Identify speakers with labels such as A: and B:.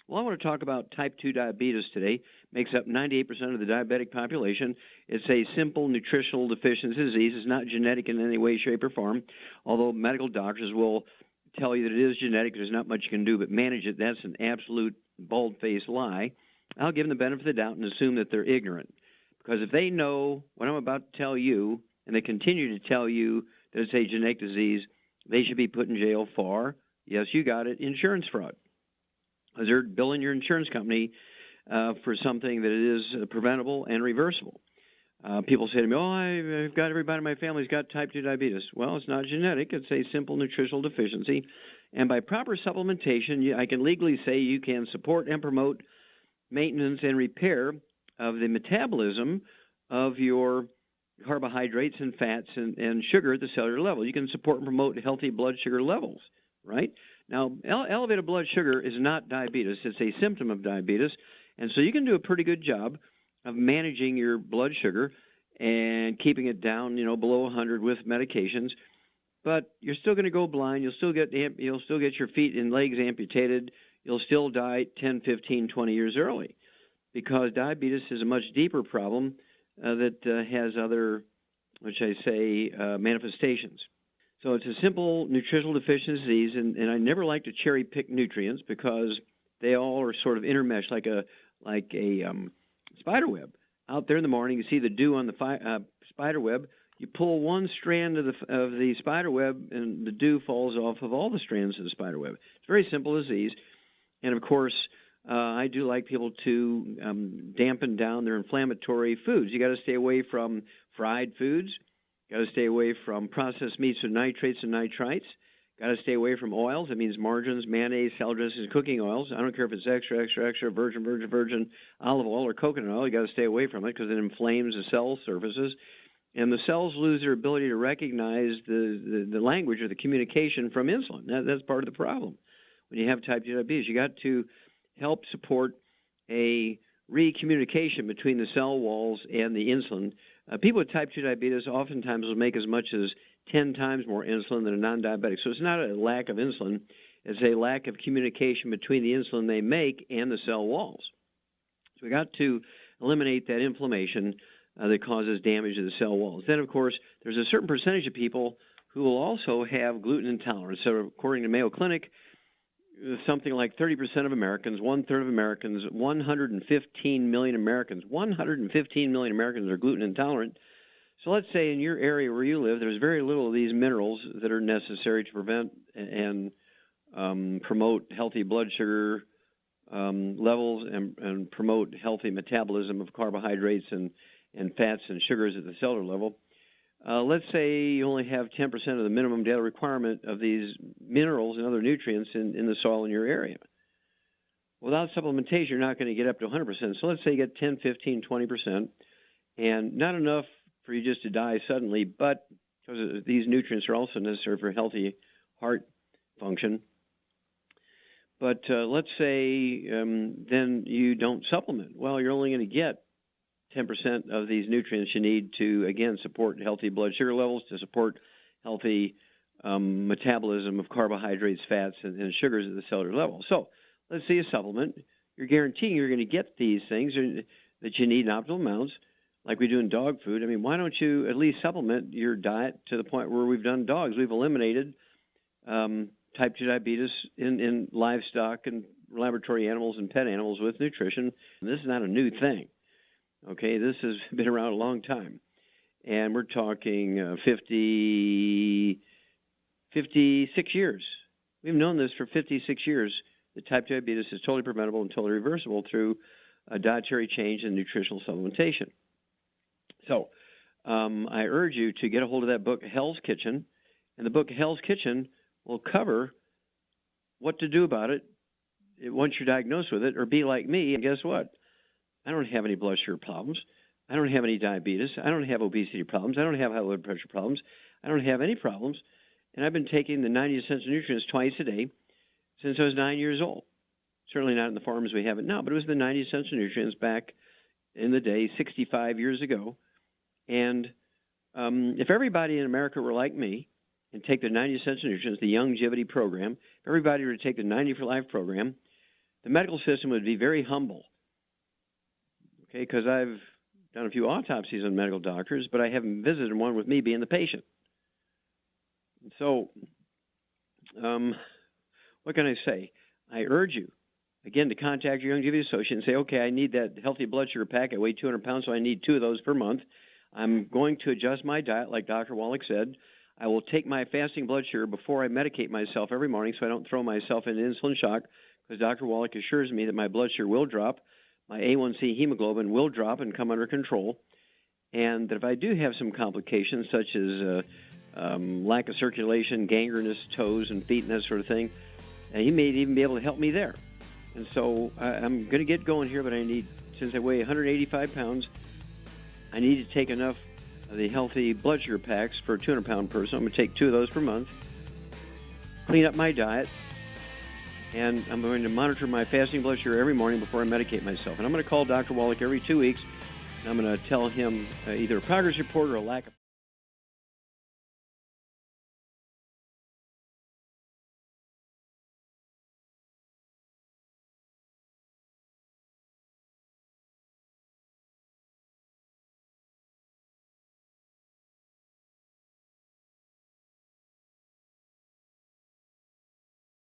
A: Well, I want to talk about type 2 diabetes today. Makes up 98% of the diabetic population. It's a simple nutritional deficiency disease. It's not genetic in any way, shape, or form, although medical doctors will tell you that it is genetic. There's not much you can do but manage it. That's an absolute bald-faced lie. I'll give them the benefit of the doubt and assume that they're ignorant. Because if they know what I'm about to tell you, and they continue to tell you that it's a genetic disease, they should be put in jail for, yes, you got it, insurance fraud. Because they're billing your insurance company for something that is preventable and reversible. People say to me, I've got everybody in my family's got type 2 diabetes. Well, it's not genetic. It's a simple nutritional deficiency. And by proper supplementation, I can legally say you can support and promote maintenance and repair of the metabolism of your carbohydrates and fats and sugar at the cellular level. You can support and promote healthy blood sugar levels, right? Now, elevated blood sugar is not diabetes. It's a symptom of diabetes. And so you can do a pretty good job of managing your blood sugar and keeping it down, below 100 with medications. But you're still going to go blind. You'll still get your feet and legs amputated. You'll still die 10, 15, 20 years early because diabetes is a much deeper problem that has other, manifestations. So it's a simple nutritional deficiency disease, and I never like to cherry pick nutrients because they all are sort of intermeshed like a spider web. Out there in the morning, you see the dew on the spider web. You pull one strand of the spider web, and the dew falls off of all the strands of the spider web. It's a very simple disease, and of course, I do like people to dampen down their inflammatory foods. You got to stay away from fried foods. Got to stay away from processed meats with nitrates and nitrites. Got to stay away from oils. That means margarines, mayonnaise, salad dressings, cooking oils. I don't care if it's extra, virgin olive oil or coconut oil. You got to stay away from it because it inflames the cell surfaces. And the cells lose their ability to recognize the language or the communication from insulin. That's part of the problem. When you have type 2 diabetes, you got to help support a recommunication between the cell walls and the insulin. People with type 2 diabetes oftentimes will make as much as 10 times more insulin than a non-diabetic. So it's not a lack of insulin. It's a lack of communication between the insulin they make and the cell walls. So we got to eliminate that inflammation that causes damage to the cell walls. Then, of course, there's a certain percentage of people who will also have gluten intolerance. So according to Mayo Clinic, something like 30% of Americans, one-third of Americans, 115 million Americans are gluten intolerant. So let's say in your area where you live, there's very little of these minerals that are necessary to prevent and promote healthy blood sugar levels and promote healthy metabolism of carbohydrates and fats and sugars at the cellular level. Let's say you only have 10% of the minimum daily requirement of these minerals and other nutrients in the soil in your area. Without supplementation, you're not going to get up to 100%. So let's say you get 10, 15, 20%, and not enough for you just to die suddenly, but because these nutrients are also necessary for healthy heart function. But let's say then you don't supplement. Well, you're only going to get 10% of these nutrients you need to, again, support healthy blood sugar levels, to support healthy metabolism of carbohydrates, fats, and sugars at the cellular level. So let's say a supplement. You're guaranteeing you're going to get these things that you need in optimal amounts, like we do in dog food. I mean, why don't you at least supplement your diet to the point where we've done dogs? We've eliminated type 2 diabetes in livestock and laboratory animals and pet animals with nutrition. And this is not a new thing. Okay, this has been around a long time, and we're talking 56 years. We've known this for 56 years, that type 2 diabetes is totally preventable and totally reversible through a dietary change and nutritional supplementation. So I urge you to get a hold of that book, Hell's Kitchen, and the book Hell's Kitchen will cover what to do about it once you're diagnosed with it, or be like me, and guess what? I don't have any blood sugar problems. I don't have any diabetes. I don't have obesity problems. I don't have high blood pressure problems. I don't have any problems. And I've been taking the 90 essential nutrients twice a day since I was 9 years old. Certainly not in the form as we have it now, but it was the 90 essential nutrients back in the day, 65 years ago. And if everybody in America were like me and take the 90 essential nutrients, the longevity program, if everybody were to take the 90 for Life program, the medical system would be very humble, okay, because I've done a few autopsies on medical doctors, but I haven't visited one with me being the patient. So, what can I say? I urge you, again, to contact your Youngevity associate and say, okay, I need that healthy blood sugar pack. I weigh 200 pounds, so I need 2 of those per month. I'm going to adjust my diet, like Dr. Wallach said. I will take my fasting blood sugar before I medicate myself every morning so I don't throw myself into insulin shock, because Dr. Wallach assures me that my blood sugar will drop, my A1C hemoglobin will drop and come under control, and that if I do have some complications such as lack of circulation, gangrenous toes and feet and that sort of thing, he may even be able to help me there. And so I'm going to get going here, but I need, since I weigh 185 pounds, I need to take enough of the healthy blood sugar packs for a 200-pound person. I'm going to take 2 of those per month, clean up my diet, and I'm going to monitor my fasting blood sugar every morning before I medicate myself. And I'm going to call Dr. Wallach every 2 weeks, and I'm going to tell him either a progress report or a lack of